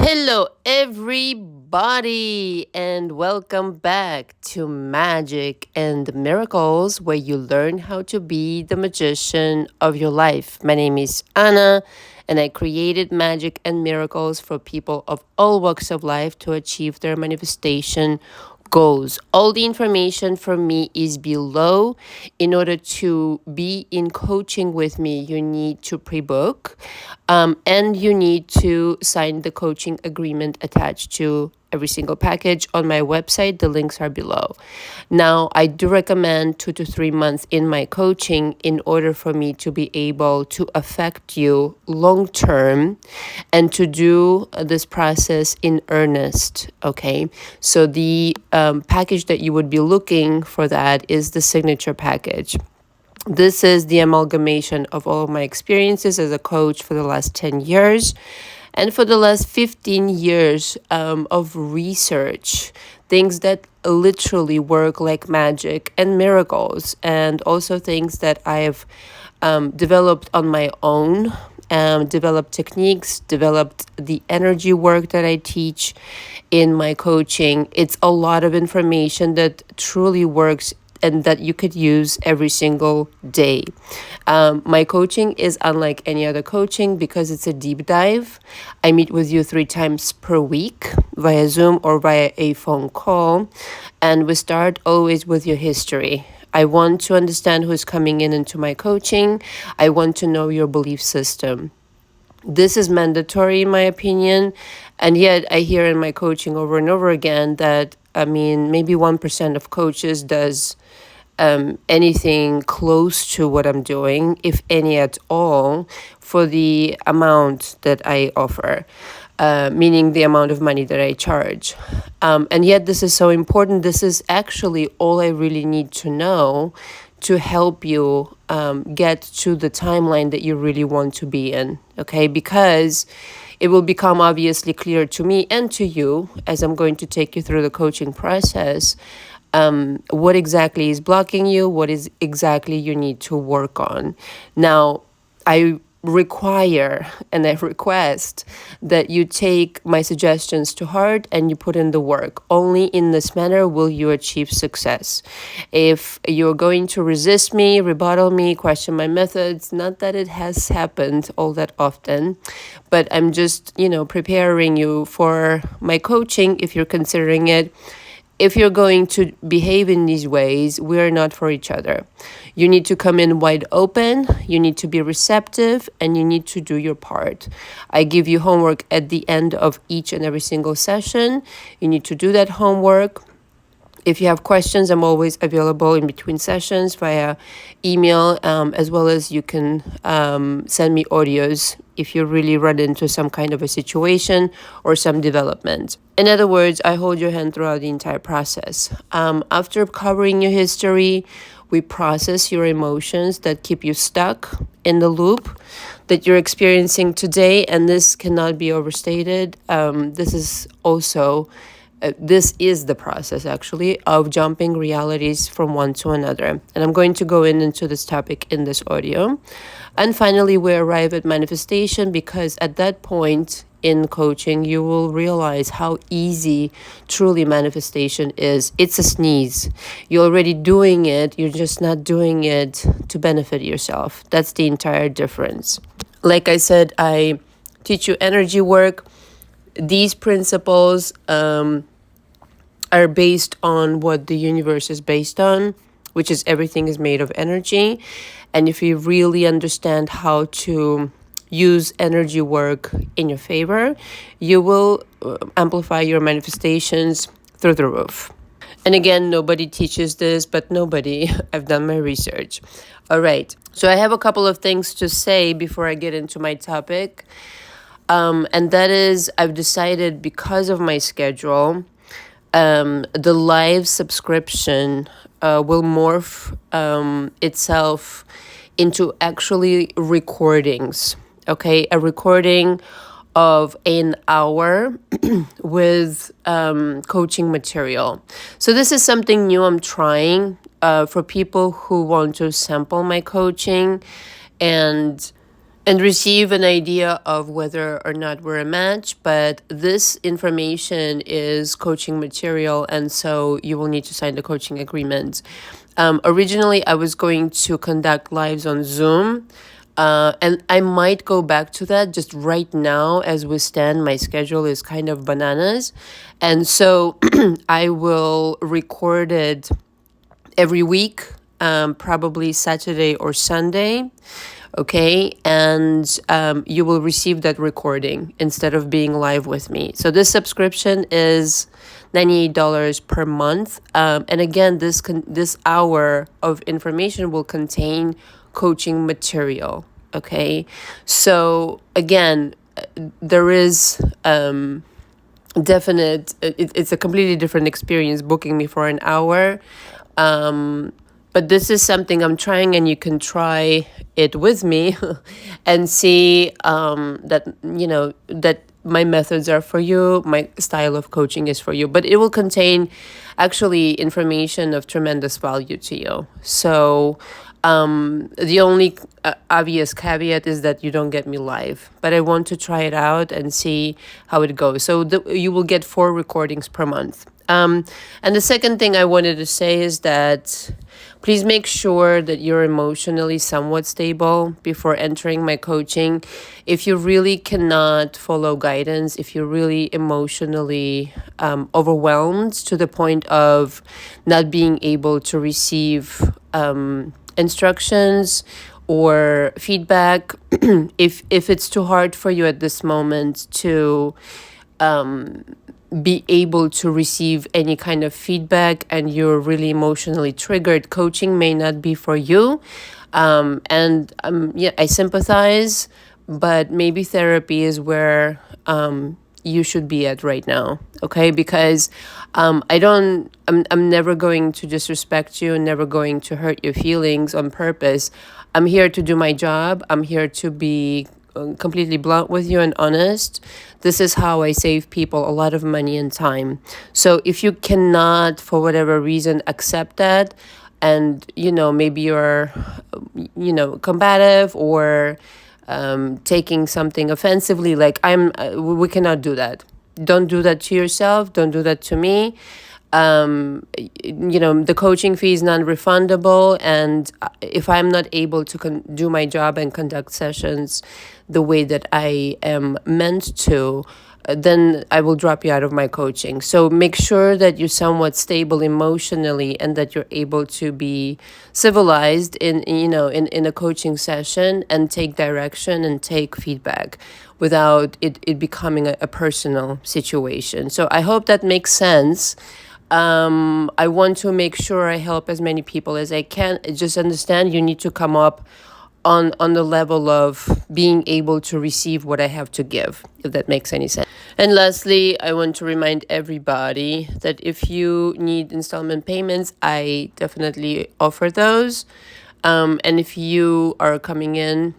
Hello, everybody, and welcome back to Magic and Miracles, where you learn how to be the magician of your life. My name is Anna, and I created magic and miracles for people of all walks of life to achieve their manifestation goals. All the information from me is below. In order to be in coaching with me, you need to pre-book and you need to sign the coaching agreement attached to every single package on my website. The links are below. Now, I do recommend 2 to 3 months in my coaching in order for me to be able to affect you long term and to do this process in earnest. Okay, so the package that you would be looking for that is the signature package. This is the amalgamation of all of my experiences as a coach for the last 10 years and for the last 15 years of research, things that literally work like magic and miracles, and also things that I've developed on my own, developed techniques, developed the energy work that I teach in my coaching. It's a lot of information that truly works and that you could use every single day. My coaching is unlike any other coaching because it's a deep dive. I meet with you 3 times per week via Zoom or via a phone call. And we start always with your history. I want to understand who's coming into my coaching. I want to know your belief system. This is mandatory in my opinion. And yet I hear in my coaching over and over again that, maybe 1% of coaches does anything close to what I'm doing, if any at all, for the amount that I offer, meaning the amount of money that I charge. And yet this is so important. This is actually all I really need to know to help you get to the timeline that you really want to be in, okay? Because it will become obviously clear to me and to you as I'm going to take you through the coaching process, what exactly is blocking you, what is exactly you need to work on. Now, I require and I request that you take my suggestions to heart and you put in the work. Only in this manner will you achieve success. If you're going to resist me, rebuttal me, question my methods, not that it has happened all that often, but I'm just, preparing you for my coaching if you're considering it. If you're going to behave in these ways, we're not for each other. You need to come in wide open, you need to be receptive, and you need to do your part. I give you homework at the end of each and every single session. You need to do that homework. If you have questions, I'm always available in between sessions via email, as well as you can send me audios if you really run into some kind of a situation or some development. In other words, I hold your hand throughout the entire process. After covering your history, we process your emotions that keep you stuck in the loop that you're experiencing today, and this cannot be overstated. This is the process, actually, of jumping realities from one to another. And I'm going to go into this topic in this audio. And finally, we arrive at manifestation because at that point in coaching, you will realize how easy truly manifestation is. It's a sneeze. You're already doing it. You're just not doing it to benefit yourself. That's the entire difference. Like I said, I teach you energy work. These principles are based on what the universe is based on, which is everything is made of energy. And if you really understand how to use energy work in your favor, you will amplify your manifestations through the roof. And again, nobody teaches this, but nobody. I've done my research. All right. So I have a couple of things to say before I get into my topic. And that is, I've decided because of my schedule, the live subscription will morph itself into actually recordings, okay? A recording of an hour with coaching material. So this is something new I'm trying for people who want to sample my coaching and and receive an idea of whether or not we're a match. But this information is coaching material, and so you will need to sign the coaching agreement. Originally, I was going to conduct lives on Zoom. And I might go back to that. Just right now, as we stand, my schedule is kind of bananas. And so I will record it every week, probably Saturday or Sunday. Okay. And you will receive that recording instead of being live with me. So this subscription is $98 per month. And again, this hour of information will contain coaching material. Okay. So again, there is it's a completely different experience booking me for an hour. But this is something I'm trying, and you can try it with me and see that my methods are for you, my style of coaching is for you, but it will contain actually information of tremendous value to you. So the only obvious caveat is that you don't get me live, but I want to try it out and see how it goes. So you will get 4 recordings per month. And the second thing I wanted to say is that please make sure that you're emotionally somewhat stable before entering my coaching. If you really cannot follow guidance, if you're really emotionally overwhelmed to the point of not being able to receive instructions or feedback, if it's too hard for you at this moment to be able to receive any kind of feedback and you're really emotionally triggered, coaching may not be for you. I sympathize, but maybe therapy is where you should be at right now. Okay, because I'm never going to disrespect you, never going to hurt your feelings on purpose. I'm here to do my job. I'm here to be completely blunt with you and honest. This is how I save people a lot of money and time. So if you cannot, for whatever reason, accept that, and maybe you're combative or taking something offensively, like we cannot do that. Don't do that to yourself. Don't do that to me. The coaching fee is non-refundable, and if I'm not able to do my job and conduct sessions the way that I am meant to, then I will drop you out of my coaching. So make sure that you're somewhat stable emotionally and that you're able to be civilized in a coaching session and take direction and take feedback without it becoming a personal situation. So I hope that makes sense. I want to make sure I help as many people as I can. Just understand you need to come up on the level of being able to receive what I have to give, if that makes any sense. And lastly, I want to remind everybody that if you need installment payments, I definitely offer those. And if you are coming in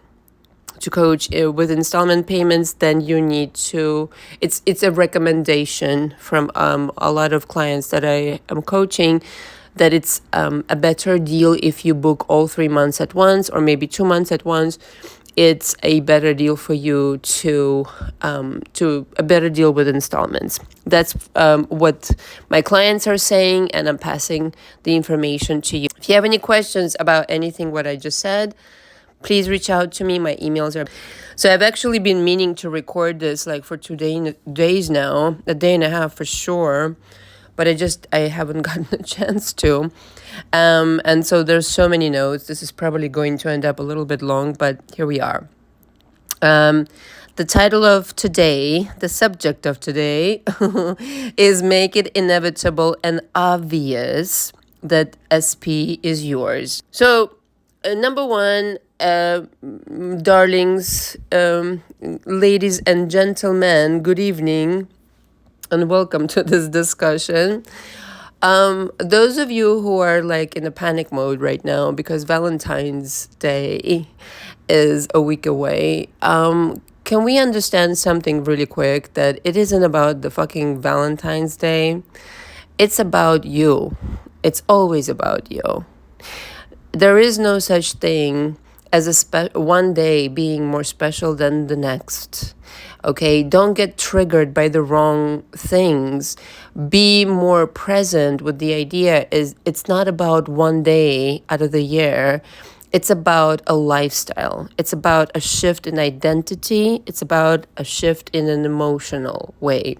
to coach with installment payments, then you need to, it's a recommendation from a lot of clients that I am coaching, that it's a better deal if you book all 3 months at once or maybe 2 months at once. It's a better deal for you to a better deal with installments. That's what my clients are saying, and I'm passing the information to you. If you have any questions about anything what I just said, please reach out to me. My emails are... So I've actually been meaning to record this like for 2 days now, a day and a half for sure, but I haven't gotten a chance to. And so there's so many notes. This is probably going to end up a little bit long, but here we are. The title of today, the subject of today, is Make It Inevitable and Obvious That SP is Yours. So, number one, darlings, ladies and gentlemen, good evening and welcome to this discussion. Those of you who are like in a panic mode right now because Valentine's Day is a week away, can we understand something really quick, that it isn't about the fucking Valentine's Day? It's about you. It's always about you. There is no such thing as one day being more special than the next. Okay, don't get triggered by the wrong things. Be more present with the idea is it's not about one day out of the year. It's about a lifestyle. It's about a shift in identity. It's about a shift in an emotional way.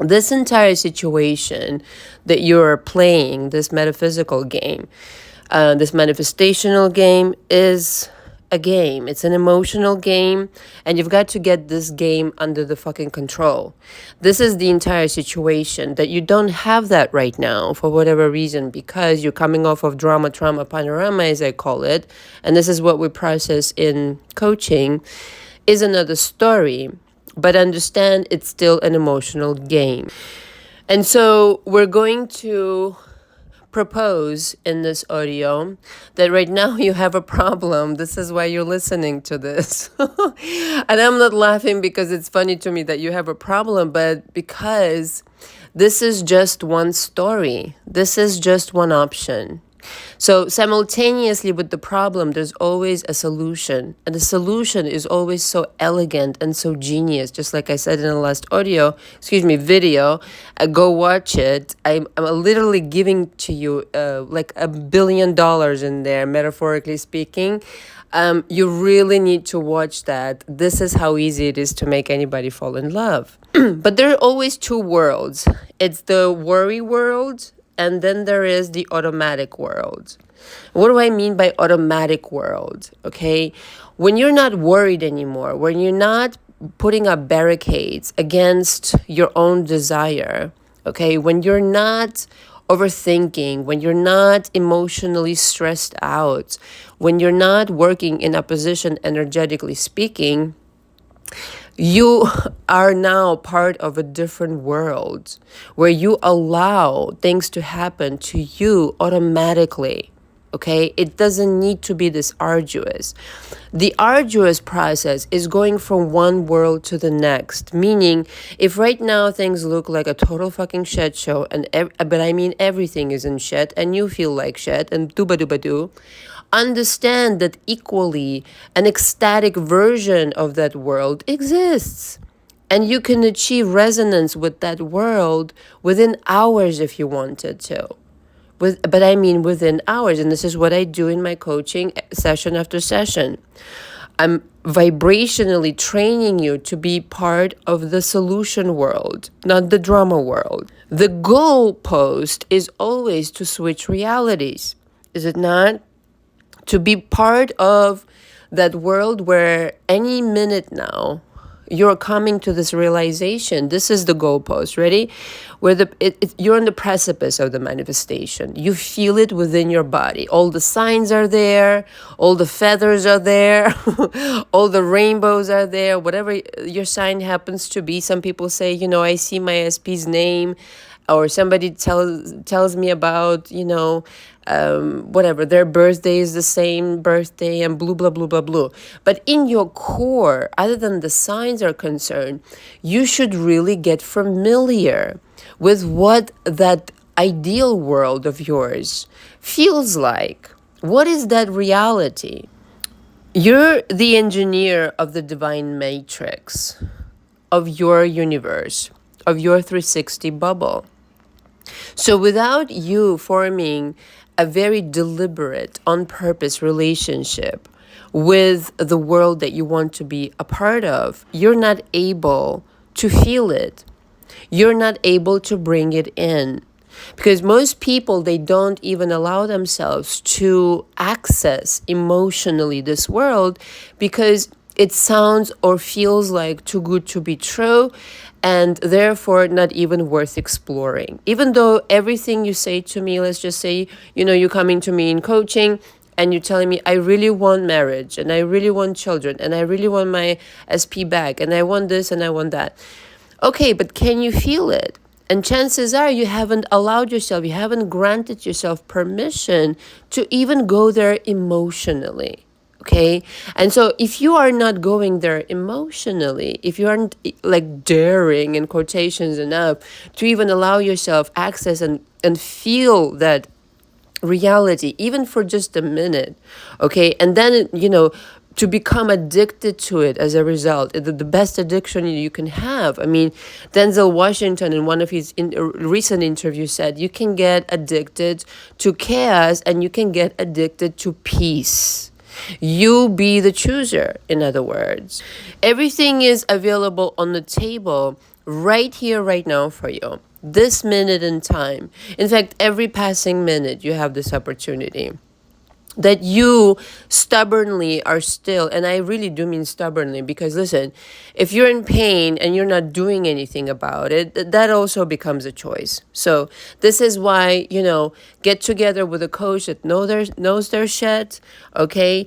This entire situation that you're playing, this metaphysical game, this manifestational game is a game. It's an emotional game, and you've got to get this game under the fucking control. This is the entire situation that you don't have that right now for whatever reason, because you're coming off of drama, trauma, panorama, as I call it, and this is what we process in coaching, is another story. But understand it's still an emotional game. And so we're going to propose in this audio that right now you have a problem. This is why you're listening to this. And I'm not laughing because it's funny to me that you have a problem, but because this is just one story. This is just one option. So simultaneously with the problem, there's always a solution. And the solution is always so elegant and so genius. Just like I said in the last video, go watch it. I'm literally giving to you like $1 billion in there, metaphorically speaking. You really need to watch that. This is how easy it is to make anybody fall in love. But there are always two worlds. It's the worry world, and then there is the automatic world. What do I mean by automatic world? Okay, when you're not worried anymore, when you're not putting up barricades against your own desire, okay, when you're not overthinking, when you're not emotionally stressed out, when you're not working in opposition, energetically speaking, you are now part of a different world where you allow things to happen to you automatically. Okay, it doesn't need to be this arduous. The arduous process is going from one world to the next. Meaning, if right now things look like a total fucking shit show, but I mean everything is in shit, and you feel like shit, and dooba-dooba-doo, understand that equally an ecstatic version of that world exists. And you can achieve resonance with that world within hours if you wanted to. But I mean within hours. And this is what I do in my coaching session after session. I'm vibrationally training you to be part of the solution world, not the drama world. The goalpost is always to switch realities, is it not? To be part of that world where any minute now you're coming to this realization. This is the goalpost. Ready? Where you're on the precipice of the manifestation. You feel it within your body. All the signs are there. All the feathers are there. All the rainbows are there. Whatever your sign happens to be. Some people say, I see my SP's name. Or somebody tells me about, whatever, their birthday is the same birthday and blah, blah, blah, blah, blah. But in your core, other than the signs are concerned, you should really get familiar with what that ideal world of yours feels like. What is that reality? You're the engineer of the divine matrix, of your universe, of your 360 bubble. So without you forming a very deliberate, on purpose relationship with the world that you want to be a part of, you're not able to feel it. You're not able to bring it in. Because most people, they don't even allow themselves to access emotionally this world because it sounds or feels like too good to be true, and therefore not even worth exploring. Even though everything you say to me, let's just say, you're coming to me in coaching and you're telling me, I really want marriage and I really want children and I really want my SP back and I want this and I want that. Okay, but can you feel it? And chances are you haven't allowed yourself, you haven't granted yourself permission to even go there emotionally. Okay. And so if you are not going there emotionally, if you aren't like daring in quotations enough to even allow yourself access and feel that reality, even for just a minute. Okay. And then, to become addicted to it as a result, the best addiction you can have. I mean, Denzel Washington in one of his recent interviews said, you can get addicted to chaos and you can get addicted to peace. You be the chooser, in other words. Everything is available on the table right here, right now for you. This minute in time. In fact, every passing minute, you have this opportunity that you stubbornly are still, and I really do mean stubbornly, because listen, if you're in pain and you're not doing anything about it, that also becomes a choice. So this is why, get together with a coach that knows their shit, okay?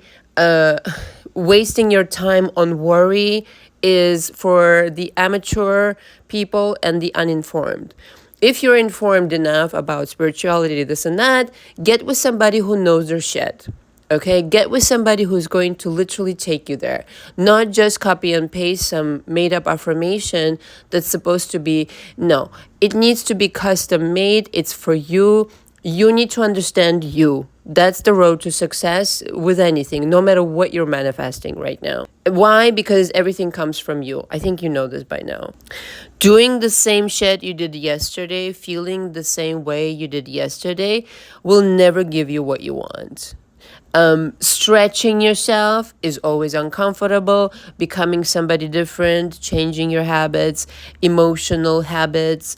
Wasting your time on worry is for the amateur people and the uninformed. If you're informed enough about spirituality, this and that, get with somebody who knows their shit. Okay, get with somebody who's going to literally take you there. Not just copy and paste some made up affirmation that's supposed to be, no, it needs to be custom made. It's for you. You need to understand you. That's the road to success with anything, no matter what you're manifesting right now. Why? Because everything comes from you. I think you know this by now. Doing the same shit you did yesterday, feeling the same way you did yesterday, will never give you what you want. Stretching yourself is always uncomfortable. Becoming somebody different, changing your habits, emotional habits,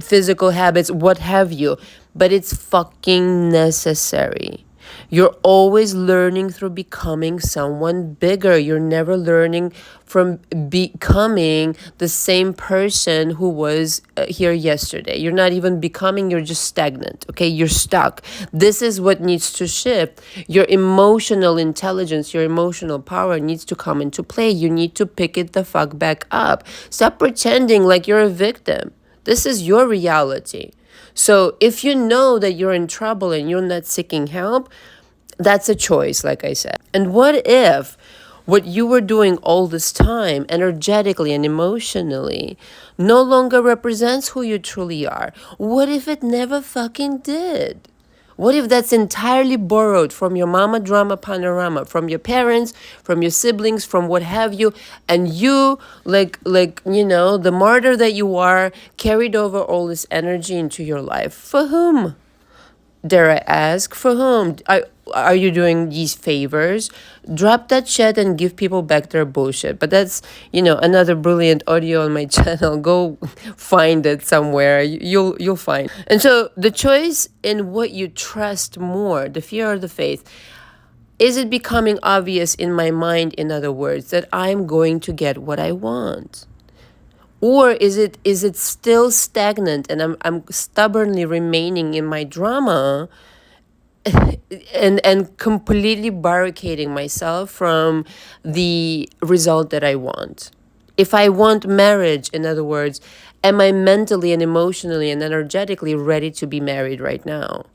physical habits, what have you. But it's fucking necessary. You're always learning through becoming someone bigger. You're never learning from becoming the same person who was here yesterday. You're not even becoming, you're just stagnant, okay? You're stuck. This is what needs to shift. Your emotional intelligence, your emotional power needs to come into play. You need to pick it the fuck back up. Stop pretending like you're a victim. This is your reality. So if you know that you're in trouble and you're not seeking help, that's a choice, like I said. And what if what you were doing all this time, energetically and emotionally, no longer represents who you truly are? What if it never fucking did? What if that's entirely borrowed from your mama drama panorama, from your parents, from your siblings, from what have you, and you, the martyr that you are, carried over all this energy into your life? For whom? Dare I ask, for whom? Are you doing these favors? Drop that shit and give people back their bullshit. But that's, another brilliant audio on my channel. Go find it somewhere. You'll find. And so the choice in what you trust more, the fear or the faith, is it becoming obvious in my mind, in other words, that I'm going to get what I want? Or is it still stagnant and I'm stubbornly remaining in my drama and completely barricading myself from the result that I want? If I want marriage, in other words, am I mentally and emotionally and energetically ready to be married right now?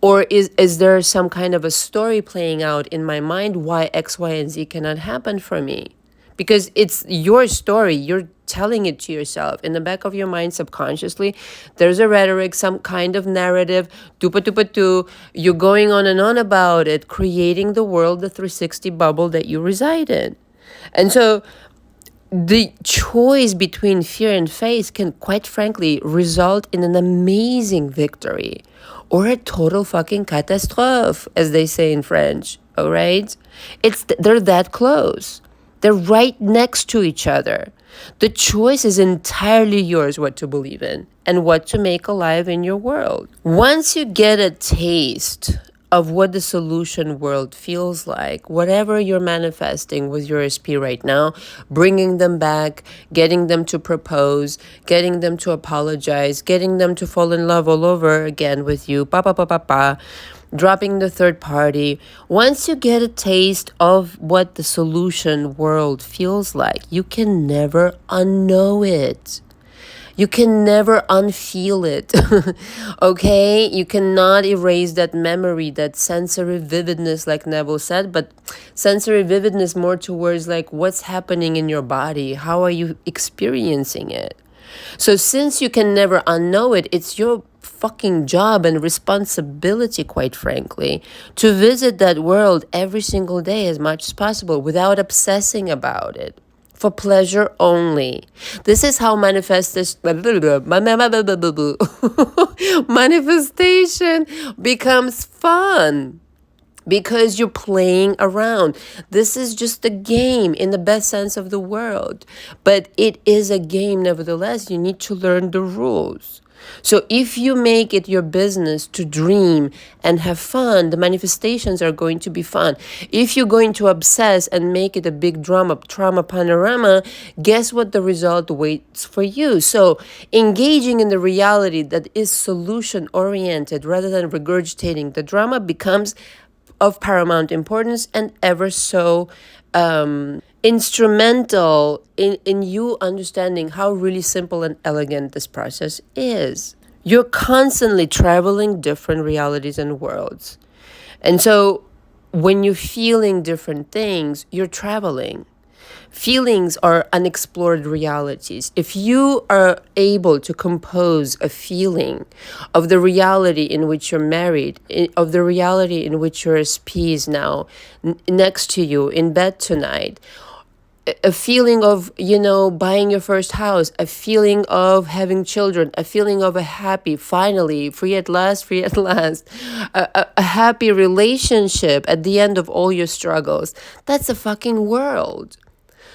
Or is there some kind of a story playing out in my mind why X, Y, and Z cannot happen for me? Because it's your story. You're telling it to yourself. In the back of your mind, subconsciously, there's a rhetoric, some kind of narrative, tupa-tupa-tu. You're going on and on about it, creating the world, the 360 bubble that you reside in. And so the choice between fear and faith can, quite frankly, result in an amazing victory or a total fucking catastrophe, as they say in French, all right? They're that close. They're right next to each other. The choice is entirely yours what to believe in and what to make alive in your world. Once you get a taste of what the solution world feels like, whatever you're manifesting with your SP right now, bringing them back, getting them to propose, getting them to apologize, getting them to fall in love all over again with you, dropping the third party. Once you get a taste of what the solution world feels like, you can never unknow it. You can never unfeel it, okay? You cannot erase that memory, that sensory vividness, like Neville said, but sensory vividness more towards like what's happening in your body. How are you experiencing it? So since you can never unknow it, it's your fucking job and responsibility, quite frankly, to visit that world every single day as much as possible without obsessing about it. For pleasure only. This is how manifestation becomes fun, because you're playing around. This is just a game in the best sense of the word. But it is a game nevertheless. You need to learn the rules. So if you make it your business to dream and have fun, the manifestations are going to be fun. If you're going to obsess and make it a big trauma panorama, guess what the result waits for you? So engaging in the reality that is solution oriented rather than regurgitating the drama becomes of paramount importance and ever so instrumental in you understanding how really simple and elegant this process is. You're constantly traveling different realities and worlds. And so when you're feeling different things, you're traveling. Feelings are unexplored realities. If you are able to compose a feeling of the reality in which you're married, of the reality in which you're at peace now, next to you, in bed tonight, a feeling of, buying your first house, a feeling of having children, a feeling of a happy, finally, free at last, a happy relationship at the end of all your struggles. That's a fucking world.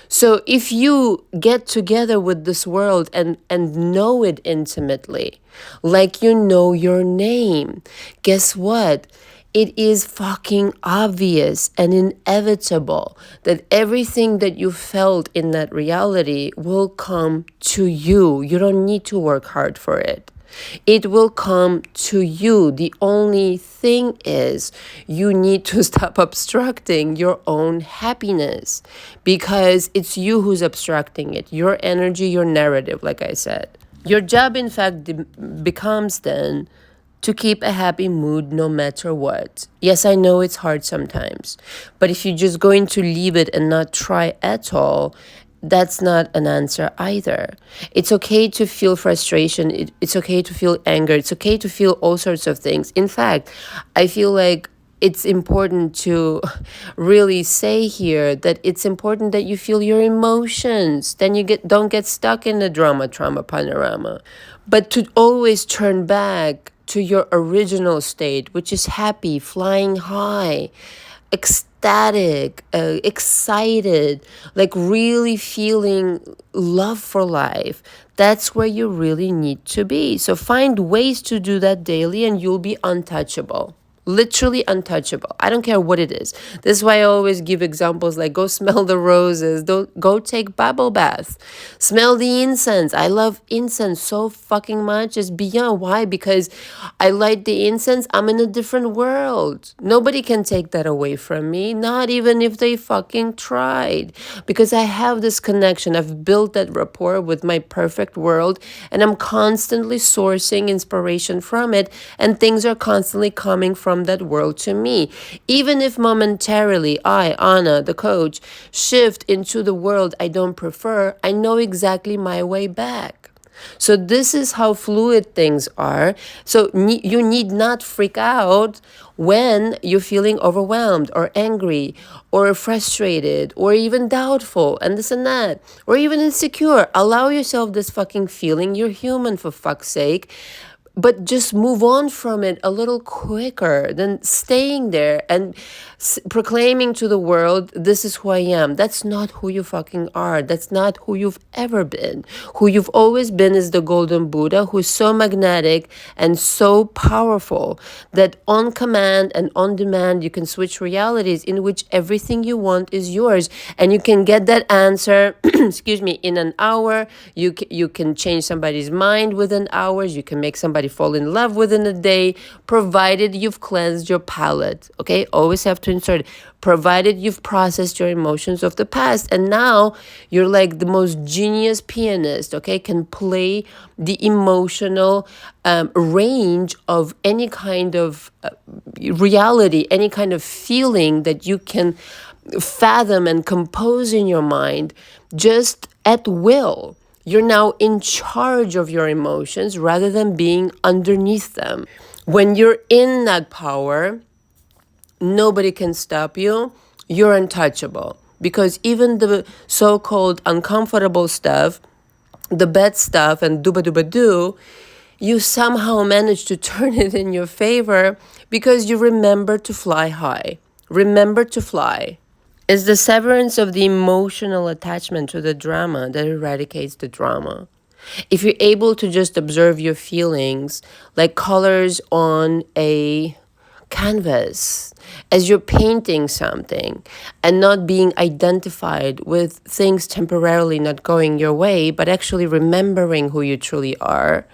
So if you get together with this world and know it intimately, like you know your name, guess what? It is fucking obvious and inevitable that everything that you felt in that reality will come to you. You don't need to work hard for it. It will come to you. The only thing is you need to stop obstructing your own happiness, because it's you who's obstructing it. Your energy, your narrative, like I said. Your job, in fact, becomes then to keep a happy mood no matter what. Yes, I know it's hard sometimes, but if you're just going to leave it and not try at all, that's not an answer either. It's okay to feel frustration. It's okay to feel anger. It's okay to feel all sorts of things. In fact, I feel like it's important to really say here that it's important that you feel your emotions. Then you don't get stuck in the trauma panorama. But to always turn back to your original state, which is happy, flying high, ecstatic, excited, like really feeling love for life. That's where you really need to be. So find ways to do that daily and you'll be untouchable. Literally untouchable. I don't care what it is. This is why I always give examples like go smell the roses, go take bubble baths, smell the incense. I love incense so fucking much. It's beyond. Why? Because I light the incense. I'm in a different world. Nobody can take that away from me, not even if they fucking tried, because I have this connection. I've built that rapport with my perfect world and I'm constantly sourcing inspiration from it, and things are constantly coming from that world to me. Even if momentarily I, Anna, the coach, shift into the world I don't prefer, I know exactly my way back. So this is how fluid things are. So you need not freak out when you're feeling overwhelmed or angry or frustrated or even doubtful and this and that, or even insecure. Allow yourself this fucking feeling. You're human, for fuck's sake. But just move on from it a little quicker than staying there and proclaiming to the world, this is who I am. That's not who you fucking are. That's not who you've ever been. Who you've always been is the golden Buddha, who's so magnetic and so powerful that on command and on demand, you can switch realities in which everything you want is yours. And you can get that answer, excuse me, in an hour. You can change somebody's mind within hours. You can make somebody fall in love within a day, provided you've cleansed your palate. Okay, always have to insert it. Provided you've processed your emotions of the past, and now you're like the most genius pianist. Okay, can play the emotional range of any kind of reality, any kind of feeling that you can fathom and compose in your mind, just at will. You're now in charge of your emotions rather than being underneath them. When you're in that power, nobody can stop you. You're untouchable. Because even the so-called uncomfortable stuff, the bad stuff and dooba-dooba-doo, you somehow manage to turn it in your favor because you remember to fly high. Remember to fly. It's the severance of the emotional attachment to the drama that eradicates the drama. If you're able to just observe your feelings like colors on a canvas as you're painting something and not being identified with things temporarily not going your way, but actually remembering who you truly are,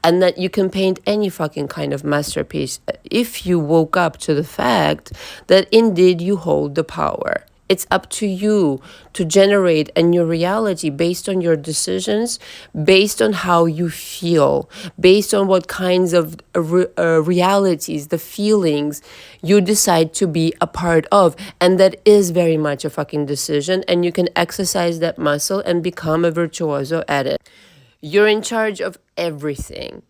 and that you can paint any fucking kind of masterpiece if you woke up to the fact that indeed you hold the power. It's up to you to generate a new reality based on your decisions, based on how you feel, based on what kinds of realities, the feelings you decide to be a part of. And that is very much a fucking decision. And you can exercise that muscle and become a virtuoso at it. You're in charge of everything.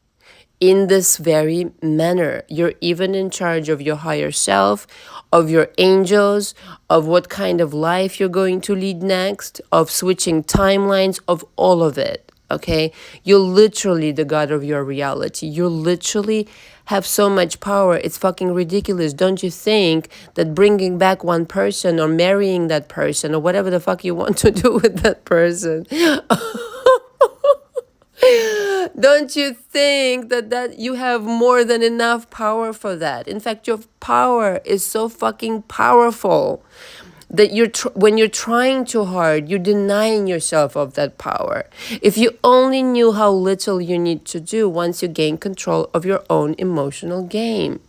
In this very manner, you're even in charge of your higher self, of your angels, of what kind of life you're going to lead next, of switching timelines, of all of it, okay? You're literally the god of your reality. You literally have so much power. It's fucking ridiculous. Don't you think that bringing back one person or marrying that person or whatever the fuck you want to do with that person don't you think that you have more than enough power for that? In fact, your power is so fucking powerful that when you're trying too hard, you're denying yourself of that power. If you only knew how little you need to do once you gain control of your own emotional game.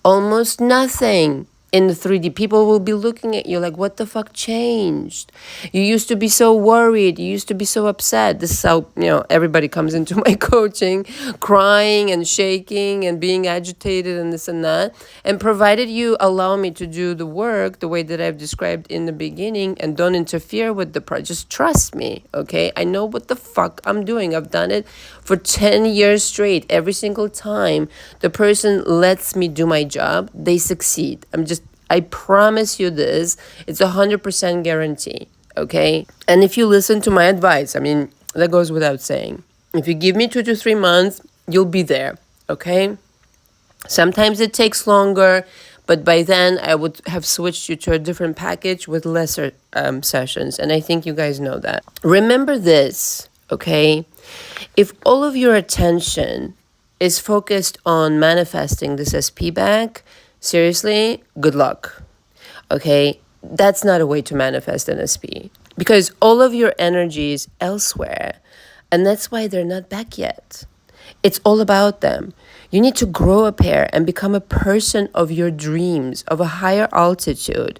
Almost nothing. In the 3D, people will be looking at you like, what the fuck changed? You used to be so worried. You used to be so upset. This is how, everybody comes into my coaching, crying and shaking and being agitated and this and that. And provided you allow me to do the work the way that I've described in the beginning and don't interfere with the project, just trust me, okay? I know what the fuck I'm doing. I've done it for 10 years straight. Every single time the person lets me do my job, they succeed. I promise you this. It's 100% guarantee, okay? And if you listen to my advice, that goes without saying. If you give me 2 to 3 months, you'll be there, okay? Sometimes it takes longer, but by then I would have switched you to a different package with lesser sessions. And I think you guys know that. Remember this, okay? If all of your attention is focused on manifesting this SP back, seriously, good luck, okay? That's not a way to manifest an SP because all of your energy is elsewhere, and that's why they're not back yet. It's all about them. You need to grow a pair and become a person of your dreams, of a higher altitude,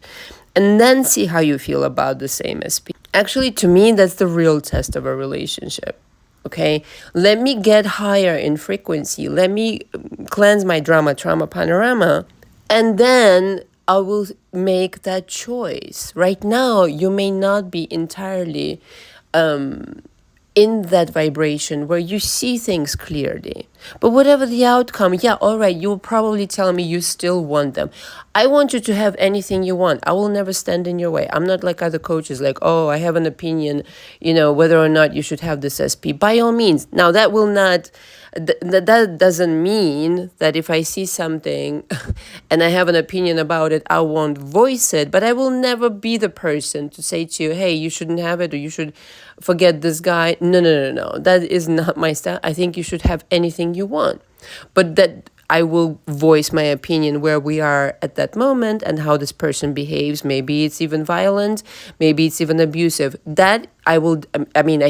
and then see how you feel about the same SP. Actually, to me, that's the real test of a relationship. Okay, let me get higher in frequency. Let me cleanse my drama, trauma, panorama. And then I will make that choice. Right now, you may not be entirely in that vibration where you see things clearly. But whatever the outcome, yeah, all right, you'll probably tell me you still want them. I want you to have anything you want. I will never stand in your way. I'm not like other coaches, like, oh, I have an opinion, whether or not you should have this SP. By all means. Now, that will not... that doesn't mean that if I see something and I have an opinion about it, I won't voice it, but I will never be the person to say to you, hey, you shouldn't have it or you should forget this guy. No. That is not my style. I think you should have anything you want, but that I will voice my opinion where we are at that moment and how this person behaves. Maybe it's even violent. Maybe it's even abusive. That I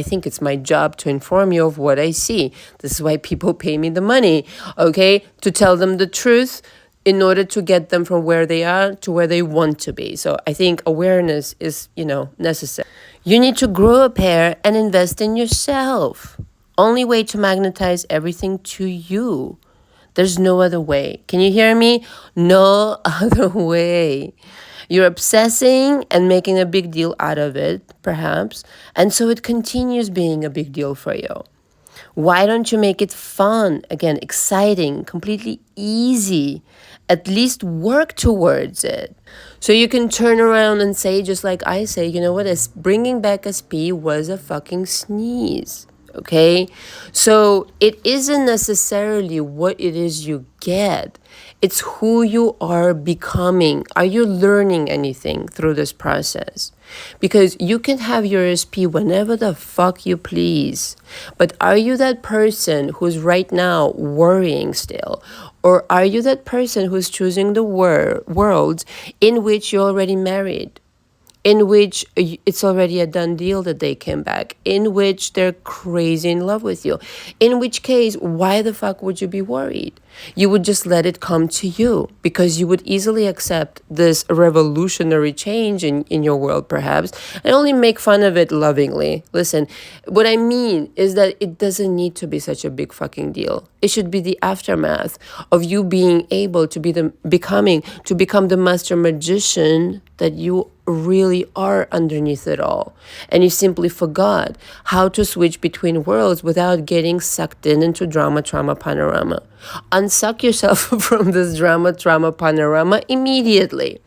think it's my job to inform you of what I see. This is why people pay me the money, okay? To tell them the truth in order to get them from where they are to where they want to be. So I think awareness is, necessary. You need to grow a pair and invest in yourself. Only way to magnetize everything to you. There's no other way. Can you hear me? No other way. You're obsessing and making a big deal out of it, perhaps, and so it continues being a big deal for you. Why don't you make it fun, again, exciting, completely easy? At least work towards it. So you can turn around and say, just like I say, you know what, bringing back SP was a fucking sneeze. Okay? So it isn't necessarily what it is you get. It's who you are becoming. Are you learning anything through this process? Because you can have your SP whenever the fuck you please. But are you that person who's right now worrying still? Or are you that person who's choosing the world in which you're already married? In which it's already a done deal that they came back, in which they're crazy in love with you. In which case, why the fuck would you be worried? You would just let it come to you because you would easily accept this revolutionary change in your world, perhaps, and only make fun of it lovingly. Listen, what I mean is that it doesn't need to be such a big fucking deal. It should be the aftermath of you being able to become the master magician that you really are underneath it all. And you simply forgot how to switch between worlds without getting sucked into drama, trauma, panorama. Unsuck yourself from this drama, trauma, panorama immediately.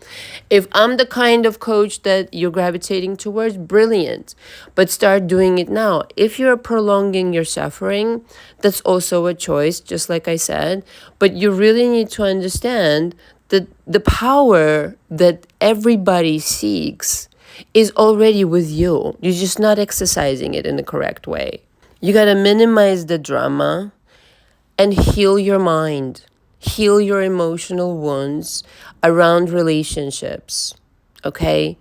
If I'm the kind of coach that you're gravitating towards, brilliant. But start doing it now. If you're prolonging your suffering, that's also a choice, just like I said. But you really need to understand that the power that everybody seeks is already with you. You're just not exercising it in the correct way. You got to minimize the drama and heal your mind. Heal your emotional wounds around relationships. Okay?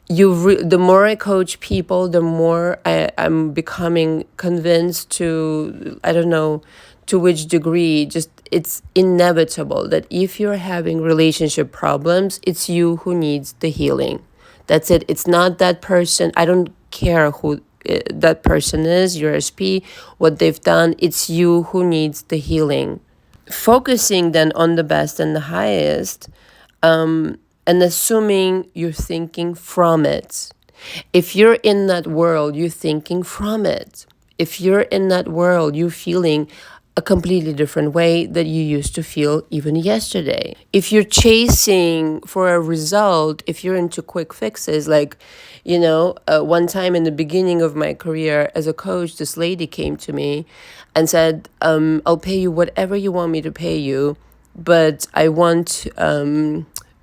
The more I coach people, the more I'm becoming convinced to which degree, just it's inevitable that if you're having relationship problems, it's you who needs the healing. That's it. It's not that person. I don't care who that person is, your SP, what they've done. It's you who needs the healing. Focusing then on the best and the highest, and assuming you're thinking from it. If you're in that world, you're thinking from it. If you're in that world, you're feeling a completely different way that you used to feel even yesterday. If you're chasing for a result, if you're into quick fixes, like, one time in the beginning of my career as a coach, this lady came to me and said, I'll pay you whatever you want me to pay you, but I want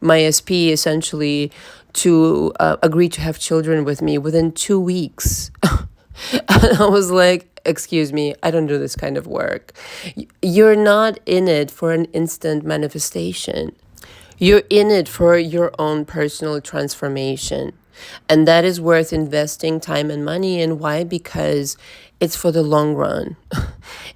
my SP essentially to agree to have children with me within 2 weeks. And I was like, excuse me, I don't do this kind of work. You're not in it for an instant manifestation. You're in it for your own personal transformation. And that is worth investing time and money in. Why? Because it's for the long run.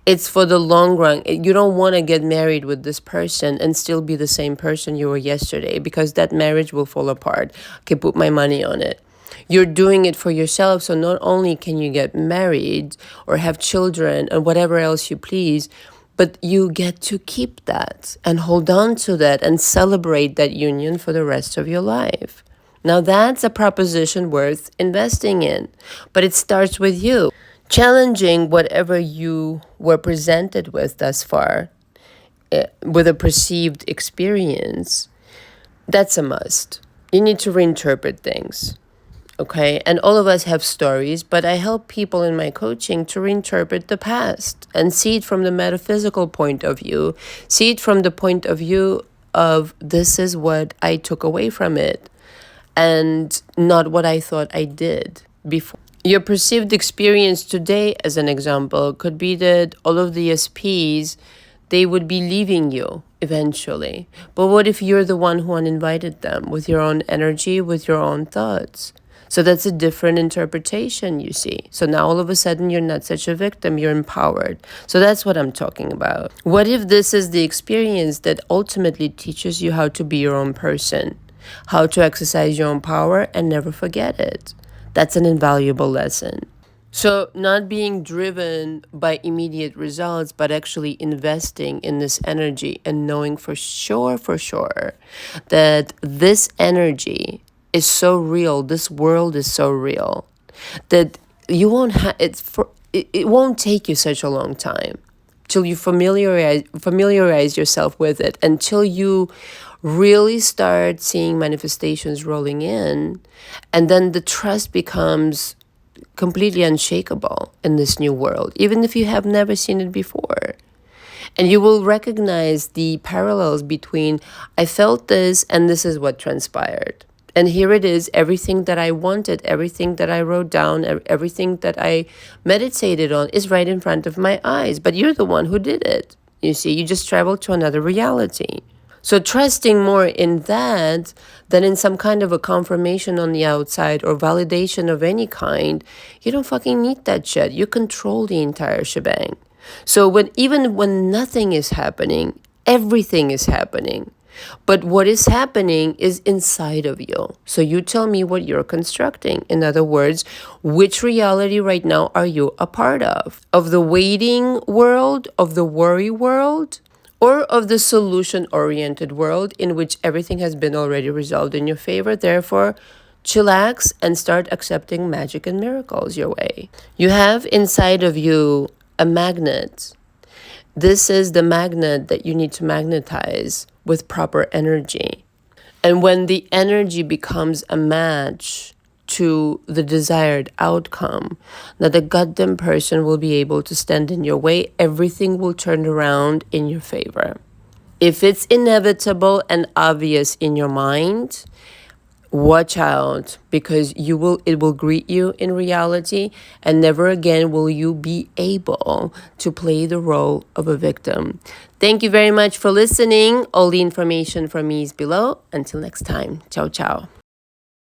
It's for the long run. You don't want to get married with this person and still be the same person you were yesterday, because that marriage will fall apart. I can put my money on it. You're doing it for yourself, so not only can you get married or have children and whatever else you please, but you get to keep that and hold on to that and celebrate that union for the rest of your life. Now that's a proposition worth investing in, but it starts with you. Challenging whatever you were presented with thus far, with a perceived experience, that's a must. You need to reinterpret things. Okay, and all of us have stories, but I help people in my coaching to reinterpret the past and see it from the metaphysical point of view, see it from the point of view of this is what I took away from it and not what I thought I did before. Your perceived experience today, as an example, could be that all of the SPs, they would be leaving you eventually. But what if you're the one who uninvited them with your own energy, with your own thoughts? So that's a different interpretation, you see. So now all of a sudden you're not such a victim, you're empowered. So that's what I'm talking about. What if this is the experience that ultimately teaches you how to be your own person, how to exercise your own power and never forget it? That's an invaluable lesson. So, not being driven by immediate results, but actually investing in this energy and knowing for sure, that this energy is so real, this world is so real, that you won't have it won't take you such a long time till you familiarize yourself with it, until you really start seeing manifestations rolling in, and then the trust becomes completely unshakable in this new world, even if you have never seen it before. And you will recognize the parallels between I felt this and this is what transpired. And here it is, everything that I wanted, everything that I wrote down, everything that I meditated on is right in front of my eyes. But you're the one who did it. You see, you just traveled to another reality. So trusting more in that than in some kind of a confirmation on the outside or validation of any kind, you don't fucking need that shit. You control the entire shebang. So even when nothing is happening, everything is happening. But what is happening is inside of you. So you tell me what you're constructing. In other words, which reality right now are you a part of? Of the waiting world, of the worry world, or of the solution-oriented world in which everything has been already resolved in your favor. Therefore, chillax and start accepting magic and miracles your way. You have inside of you a magnet. This is the magnet that you need to magnetize with proper energy. And when the energy becomes a match to the desired outcome, that the goddamn person will be able to stand in your way, everything will turn around in your favor. If it's inevitable and obvious in your mind, watch out, because it will greet you in reality, and never again will you be able to play the role of a victim. Thank you very much for listening. All the information from me is below. Until next time. Ciao, ciao.